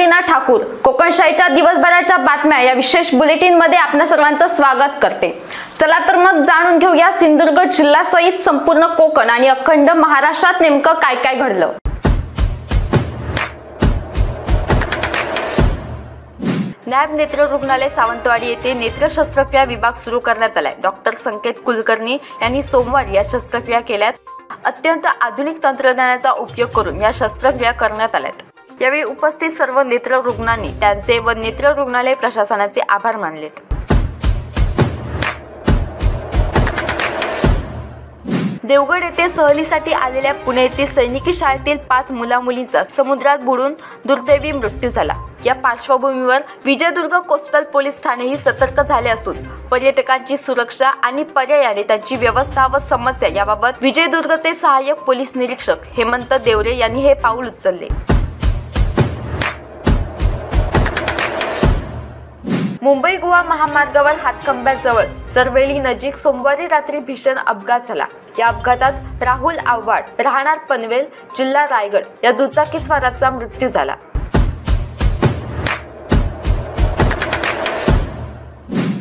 कॅटरीना ठाकूर कोकणशाहीच्या दिवसभराच्या बातम्या या विशेष बुलेटिन मध्ये आपल्या सर्वांचं स्वागत करते। चला तर मग जाणून घेऊया सिंधुदुर्ग जिल्ह्यासहित संपूर्ण कोकण आणि अखंड महाराष्ट्रात नेमकं काय काय घडलं। नायब नेत्र रुग्णालय सावंतवाडी येथे नेत्र शस्त्रक्रिया विभाग सुरू करण्यात आलाय। डॉक्टर संकेत कुलकर्णी यांनी सोमवारी या शस्त्रक्रिया केल्यात। अत्यंत आधुनिक तंत्रज्ञानाचा उपयोग करून या शस्त्रक्रिया करण्यात आल्यात। यावेळी उपस्थित सर्व नेत्र रुग्णांनी त्यांचे व नेत्र रुग्णालय प्रशासनाचे आभार मानलेत। देवगड येथे सहलीसाठी आलेल्या पुणे येथील सैनिकी शाळेतील 5 मुला-मुलींचा समुद्रात बुडून दुर्दैवी मृत्यू झाला। या पार्श्वभूमीवर विजयदुर्ग कोस्टल पोलीस ठाणेही सतर्क झाले असून पर्यटकांची सुरक्षा आणि पर्यायाने त्यांची व्यवस्था व समस्या याबाबत विजयदुर्गचे सहाय्यक पोलीस निरीक्षक हेमंत देवरे यांनी हे पाऊल उचलले। मुंबई गोवा महामार्गावर हातकंब्याजवळ चरवेली नजीक सोमवारी रात्री भीषण अपघात झाला। या अपघातात राहुल आव्हाड राहणार पनवेल जिल्हा रायगड या दुचाकीस्वाराचा मृत्यू झाला।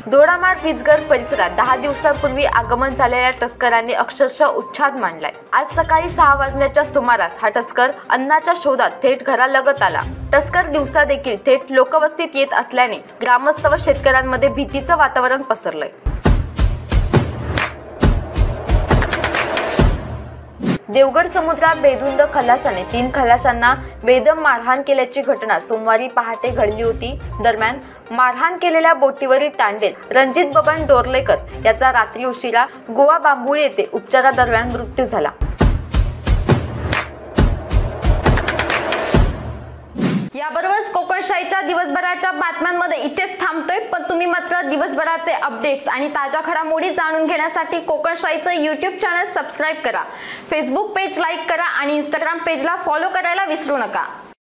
दोडामार्ग वीजघर परिसरात 10 दिवसांपूर्वी आगमन झालेल्या टस्करांनी अक्षरशः उच्छाद मांडलाय। आज सकाळी 6 वाजण्याच्या सुमारास हा टस्कर अन्नाच्या शोधात थेट घरालगत आला। टस्कर दिवसा देखील थेट लोकवस्तीत येत असल्याने ग्रामस्थ व शेतकऱ्यांमध्ये भीतीचं वातावरण पसरलंय। देवगड समुद्रात बेधुंद खलाशाने 3 खलाशांना बेदम मारहाण केल्याची घटना सोमवारी पहाटे घडली होती। दरम्यान मारहाण केलेल्या बोटीवरील तांडेल रणजित बबन डोरलेकर याचा रात्री उशिरा गोवा बांबुळी येथे उपचारादरम्यान मृत्यू झाला। याबरोबरच कोकणशाहीच्या दिवसभराच्या बातम्यांमध्ये इथेच थांबतोय, पण तुम्ही मात्र दिवसभराचे अपडेट्स आणि ताज्या घडामोडी जाणून घेण्यासाठी कोकणशाहीचं YouTube चॅनल सबस्क्राइब करा, फेसबुक पेज लाईक करा आणि Instagram पेजला फॉलो करायला विसरू नका।